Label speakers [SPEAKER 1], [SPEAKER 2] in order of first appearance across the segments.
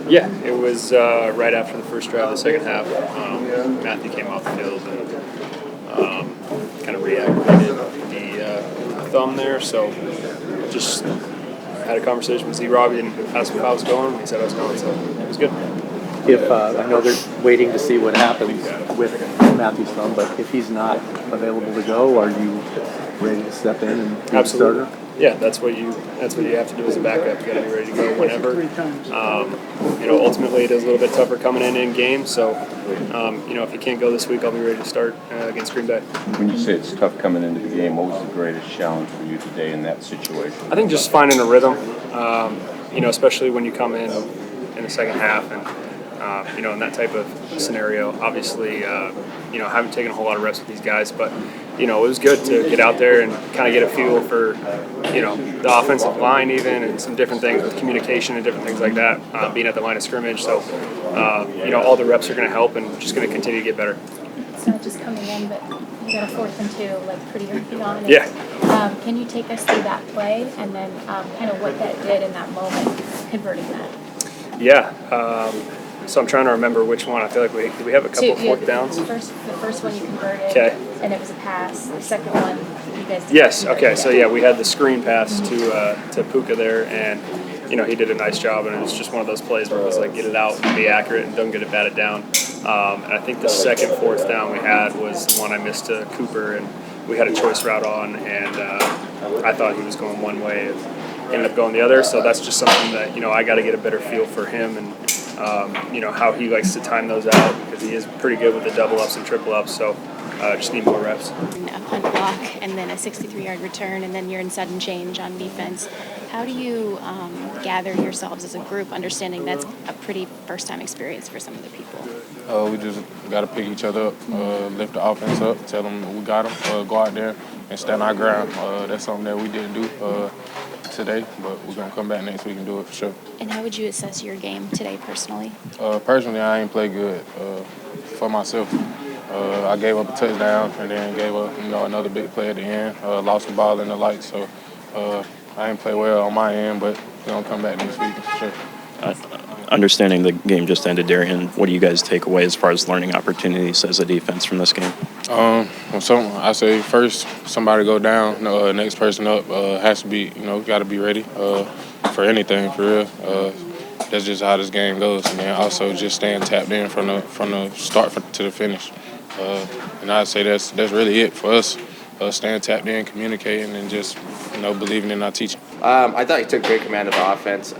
[SPEAKER 1] Yeah, it was right after the first drive of the second half. Matthew came off the field and kind of reactivated the thumb there. So just had a conversation with Z Robbie and asked him if I was going. He said I was going, so it was good.
[SPEAKER 2] If I know they're waiting to see what happens with Matthew's thumb, but if he's not available to go, are you ready to step in and be the starter?
[SPEAKER 1] Yeah, that's what you have to do as a backup. You got to be ready to go whenever. Ultimately it is a little bit tougher coming in games. So, if you can't go this week, I'll be ready to start against Green Bay.
[SPEAKER 3] When you say it's tough coming into the game, what was the greatest challenge for you today in that situation?
[SPEAKER 1] I think just finding a rhythm. Especially when you come in the second half and. In that type of scenario, obviously, haven't taken a whole lot of reps with these guys, but, it was good to get out there and kind of get a feel for, the offensive line even and some different things with communication and different things like that, being at the line of scrimmage. So, all the reps are going to help and just going to continue to get better.
[SPEAKER 4] It's not just coming in, but you got a 4th and 2, pretty early on.
[SPEAKER 1] Yeah.
[SPEAKER 4] Can you take us through that play and then kind of what that did in that moment, converting that?
[SPEAKER 1] Yeah. So I'm trying to remember which one. I feel like we have a couple of 4th downs.
[SPEAKER 4] The first one you converted,
[SPEAKER 1] okay,
[SPEAKER 4] and it was a pass. The second one, you guys did.
[SPEAKER 1] Yes, okay. So, we had the screen pass to Puka there, and, he did a nice job, and it was just one of those plays where it was like get it out, be accurate, and don't get it batted down. And I think the second 4th down we had was the one I missed to Cooper, and we had a choice route on, and I thought he was going one way and ended up going the other. So that's just something that, I got to get a better feel for him and, how he likes to time those out because he is pretty good with the double ups and triple ups. So just need more reps.
[SPEAKER 5] A punt block and then a 63-yard return, and then you're in sudden change on defense. How do you gather yourselves as a group, understanding that's a pretty first-time experience for some of the people?
[SPEAKER 6] We just got to pick each other up, lift the offense up, tell them we got them, go out there and stand our ground. That's something that we didn't do today, but we're going to come back next week and do it for sure.
[SPEAKER 5] And how would you assess your game today personally?
[SPEAKER 6] Personally, I ain't played good for myself. I gave up a touchdown and then gave up another big play at the end, lost the ball in the light, so I ain't play well on my end, but we're going to come back next week for sure.
[SPEAKER 7] Understanding the game just ended, Derion, what do you guys take away as far as learning opportunities as a defense from this game?
[SPEAKER 6] I say first, somebody go down, next person up has to be, got to be ready for anything, for real. That's just how this game goes. And then also just staying tapped in from the start to the finish. And I'd say that's really it for us. Staying tapped in, communicating, and just believing in our teaching.
[SPEAKER 8] I thought he took great command of the offense,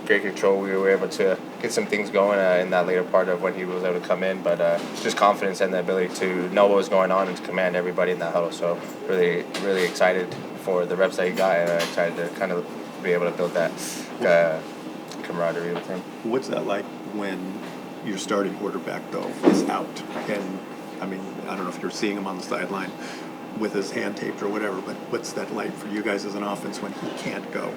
[SPEAKER 8] great control. We were able to get some things going in that later part of when he was able to come in, but just confidence and the ability to know what was going on and to command everybody in that huddle. So really, really excited for the reps that he got, and excited to kind of be able to build that camaraderie with him.
[SPEAKER 9] What's that like when your starting quarterback, though, is out? And, I don't know if you're seeing him on the sideline with his hand taped or whatever, but what's that like for you guys as an offense when he can't go?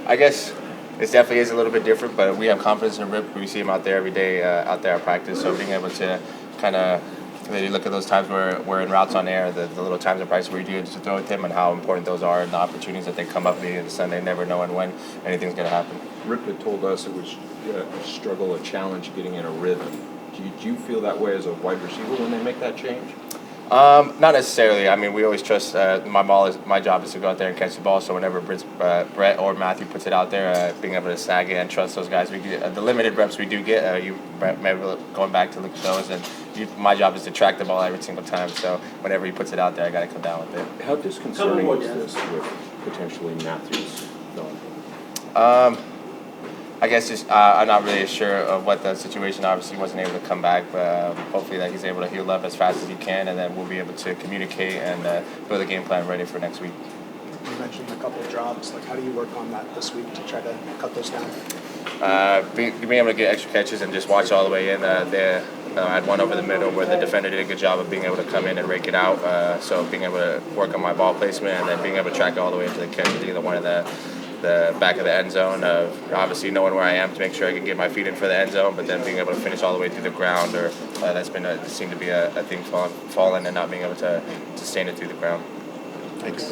[SPEAKER 8] I guess it definitely is a little bit different, but we have confidence in Rip. We see him out there every day, out there at practice, so being able to kind of really look at those times where we're in routes on air, the little times of practice where you do to throw with him and how important those are and the opportunities that they come up to Sunday, never knowing when anything's going to happen.
[SPEAKER 3] Rip had told us it was a struggle, a challenge getting in a rhythm. Do you feel that way as a wide receiver when they make that change?
[SPEAKER 8] Not necessarily. We always trust my job is to go out there and catch the ball. So whenever Brett or Matthew puts it out there, being able to snag it and trust those guys. We get, the limited reps we do get, maybe going back to look at those, and my job is to track the ball every single time. So whenever he puts it out there, I got to come down with it.
[SPEAKER 3] How disconcerting is this with potentially Matthew's film?
[SPEAKER 8] I guess just I'm not really sure of what the situation. Obviously, he wasn't able to come back, but hopefully that he's able to heal up as fast as he can, and then we'll be able to communicate and build a game plan ready for next week.
[SPEAKER 10] You mentioned a couple of drops. How do you work on that this week to try to cut those down?
[SPEAKER 8] Being able to get extra catches and just watch all the way in. I had one over the middle where the defender did a good job of being able to come in and rake it out. So being able to work on my ball placement and then being able to track it all the way into the catch is either one of the back of the end zone, of obviously knowing where I am to make sure I can get my feet in for the end zone, but then being able to finish all the way through the ground, or that's been seemed to be a thing falling and not being able to sustain it through the ground.
[SPEAKER 9] Thanks.